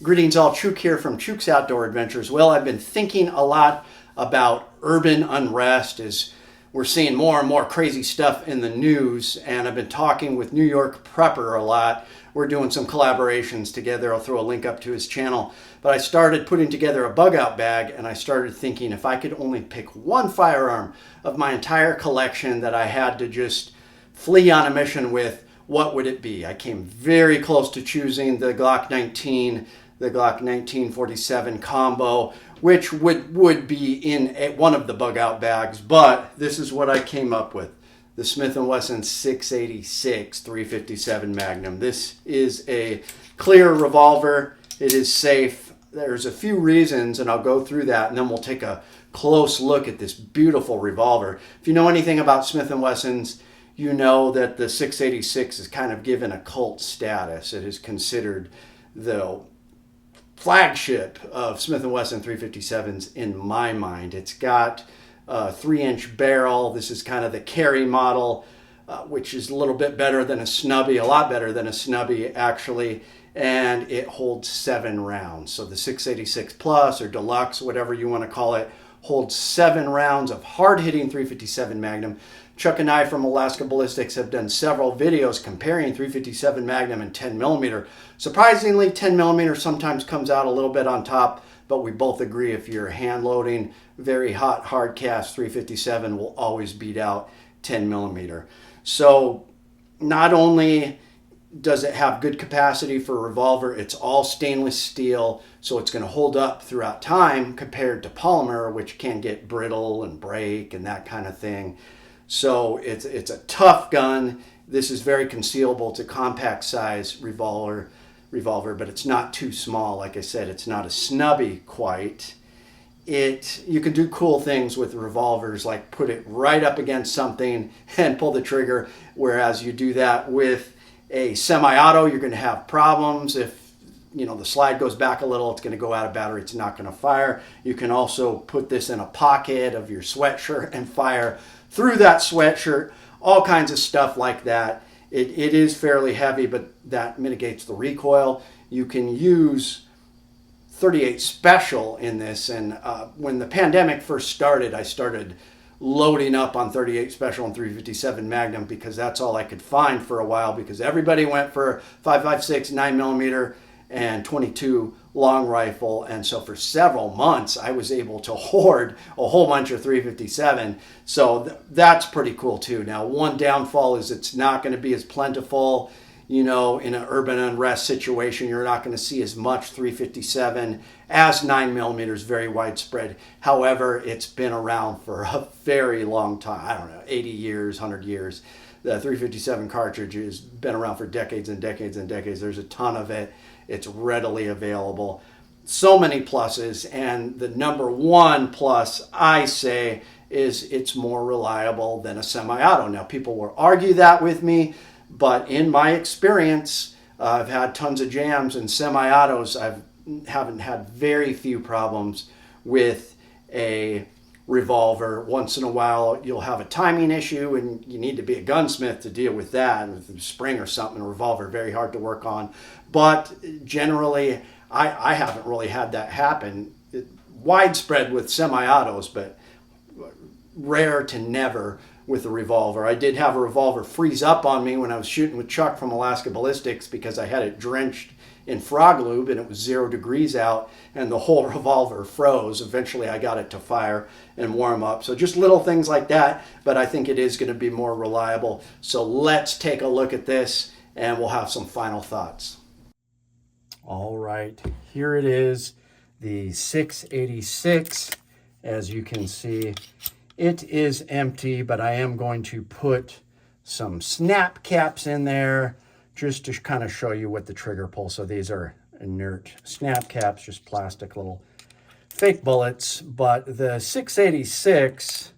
Greetings all, Chuke here from Chuke's Outdoor Adventures. Well, I've been thinking a lot about urban unrest as we're seeing more and more crazy stuff in the news, and I've been talking with New York Prepper a lot. We're doing some collaborations together. I'll throw a link up to his channel. But I started putting together a Bugout bag, and I started thinking if I could only pick one firearm of my entire collection that I had to just flee on a mission with, what would it be? I came very close to choosing the Glock 19, the Glock 1947 combo, which would be in one of the Bugout bags, but this is what I came up with. The Smith and Wesson 686 357 Magnum. This is a clear revolver. It is safe. There's a few reasons, and I'll go through that, and then we'll take a close look at this beautiful revolver. If you know anything about Smith and Wessons, you know that the 686 is kind of given a cult status. It is considered the flagship of Smith and Wesson 357s in my mind. It's got a 3-inch barrel. This is kind of the carry model, which is a little bit better than a snubby, a lot better than a snubby actually, and it holds 7 rounds. So the 686 Plus or Deluxe, whatever you want to call it, holds 7 rounds of hard-hitting 357 Magnum. Chuck and I from Alaska Ballistics have done several videos comparing 357 Magnum and 10 millimeter. Surprisingly, 10 millimeter sometimes comes out a little bit on top, but we both agree if you're hand loading, very hot, hard cast, 357 will always beat out 10 millimeter. So not only does it have good capacity for a revolver, it's all stainless steel, so it's going to hold up throughout time compared to polymer, which can get brittle and break and that kind of thing. So it's a tough gun. This is very concealable. It's a compact size revolver, but it's not too small. Like I said, it's not a snubby quite. You can do cool things with revolvers, like put it right up against something and pull the trigger, whereas you do that with a semi-auto, you're going to have problems. If the slide goes back a little, it's going to go out of battery, it's not going to fire. You can also put this in a pocket of your sweatshirt and fire through that sweatshirt, all kinds of stuff like that. It is fairly heavy, but that mitigates the recoil. You can use 38 Special in this, and when the pandemic first started, I started loading up on 38 Special and 357 Magnum because that's all I could find for a while, because everybody went for 5.56, 9 millimeter, and 22 long rifle, and so for several months I was able to hoard a whole bunch of 357. So that's pretty cool too. Now, one downfall is it's not going to be as plentiful. In an urban unrest situation, you're not going to see as much 357 as 9 millimeters, very widespread. However, it's been around for a very long time. I don't know, 80 years, 100 years. The 357 cartridge has been around for decades and decades and decades. There's a ton of it. It's readily available. So many pluses, and the number one plus, I say, is it's more reliable than a semi-auto. Now, people will argue that with me, but in my experience, I've had tons of jams, and semi-autos, haven't had very few problems with a revolver. Once in a while, you'll have a timing issue, and you need to be a gunsmith to deal with that. With a spring or something, a revolver, very hard to work on. But generally, I haven't really had that happen. Widespread with semi-autos, but rare to never with a revolver. I did have a revolver freeze up on me when I was shooting with Chuck from Alaska Ballistics because I had it drenched in frog lube and it was 0 degrees out and the whole revolver froze. Eventually I got it to fire and warm up. So just little things like that, but I think it is going to be more reliable. So let's take a look at this and we'll have some final thoughts. All right, here it is, the 686. As you can see, it is empty, but I am going to put some snap caps in there just to kind of show you what the trigger pull. So these are inert snap caps, just plastic little fake bullets. But the 686,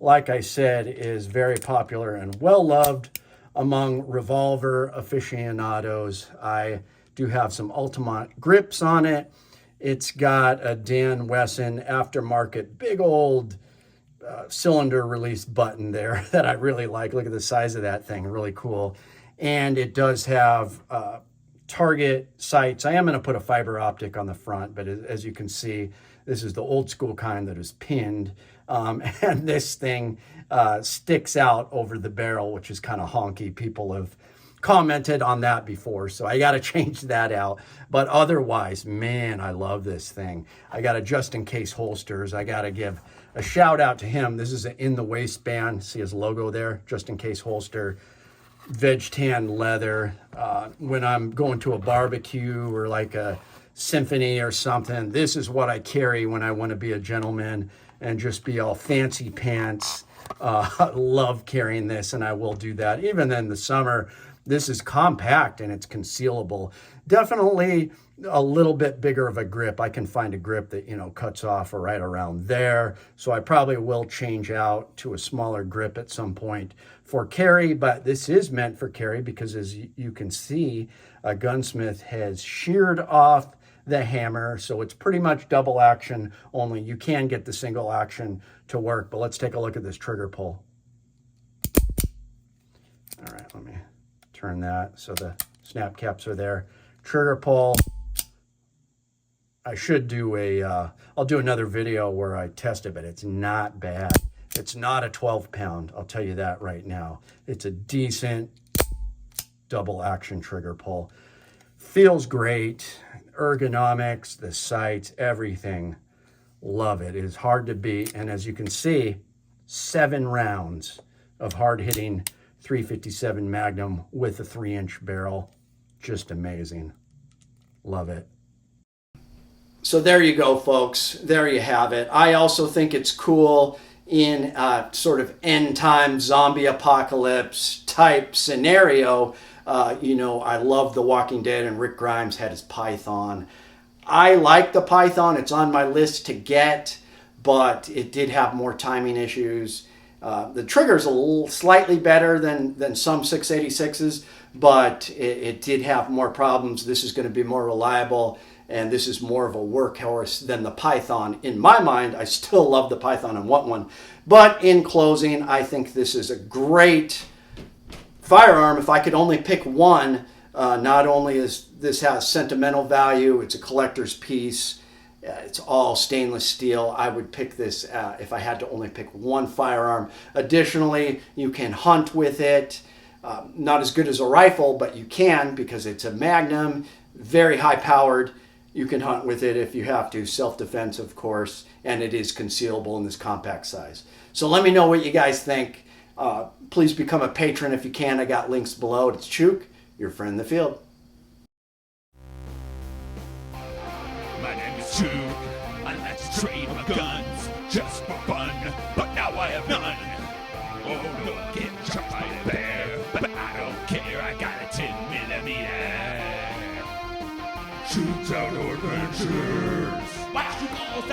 like I said, is very popular and well loved among revolver aficionados. I do have some Ultimate grips on it. It's got a Dan Wesson aftermarket big old cylinder release button there that I really like. Look at the size of that thing, really cool. And it does have target sights. I am going to put a fiber optic on the front, but as you can see, this is the old school kind that is pinned. And this thing sticks out over the barrel, which is kind of honky. People have commented on that before, so I got to change that out. But otherwise, man, I love this thing. I got a just in case holsters. I got to give a shout out to him. This is an in the waistband. See his logo there, just in case holster. Veg tan leather. When I'm going to a barbecue or like a symphony or something, this is what I carry when I want to be a gentleman and just be all fancy pants. Love carrying this, and I will do that even in the summer. This is compact and it's concealable. Definitely a little bit bigger of a grip. I can find a grip that, you know, cuts off right around there. So I probably will change out to a smaller grip at some point for carry, but this is meant for carry because, as you can see, a gunsmith has sheared off the hammer. So it's pretty much double action, only you can get the single action to work. But let's take a look at this trigger pull. All right, let me turn that so the snap caps are there. Trigger pull. I should do I'll do another video where I test it, but it's not bad. It's not a 12 pound, I'll tell you that right now. It's a decent double action trigger pull. Feels great. Ergonomics, the sights, everything. Love it. It is hard to beat. And as you can see, 7 rounds of hard hitting .357 Magnum with a 3-inch barrel. Just amazing. Love it. So there you go, folks. There you have it. I also think it's cool in a sort of end time zombie apocalypse type scenario. You know, I love The Walking Dead, and Rick Grimes had his Python. I like the Python. It's on my list to get, but it did have more timing issues. The trigger's a little slightly better than some 686s, but it did have more problems. This is going to be more reliable, and this is more of a workhorse than the Python. In my mind, I still love the Python and want one. But in closing, I think this is a great firearm. If I could only pick one, not only is this has sentimental value, it's a collector's piece, it's all stainless steel. I would pick this if I had to only pick one firearm. Additionally, you can hunt with it. Not as good as a rifle, but you can because it's a Magnum, very high powered. You can hunt with it if you have to, self-defense, of course, and it is concealable in this compact size. So let me know what you guys think. Please become a patron if you can. I got links below. It's Chuke, your friend in the field. My name is Chuke. I like to trade my guns just for fun, but now I have none. Oh, look, get shot by a bear, but I don't care. I got a 10mm. Chuke's Outdoor Adventures. Watch you go,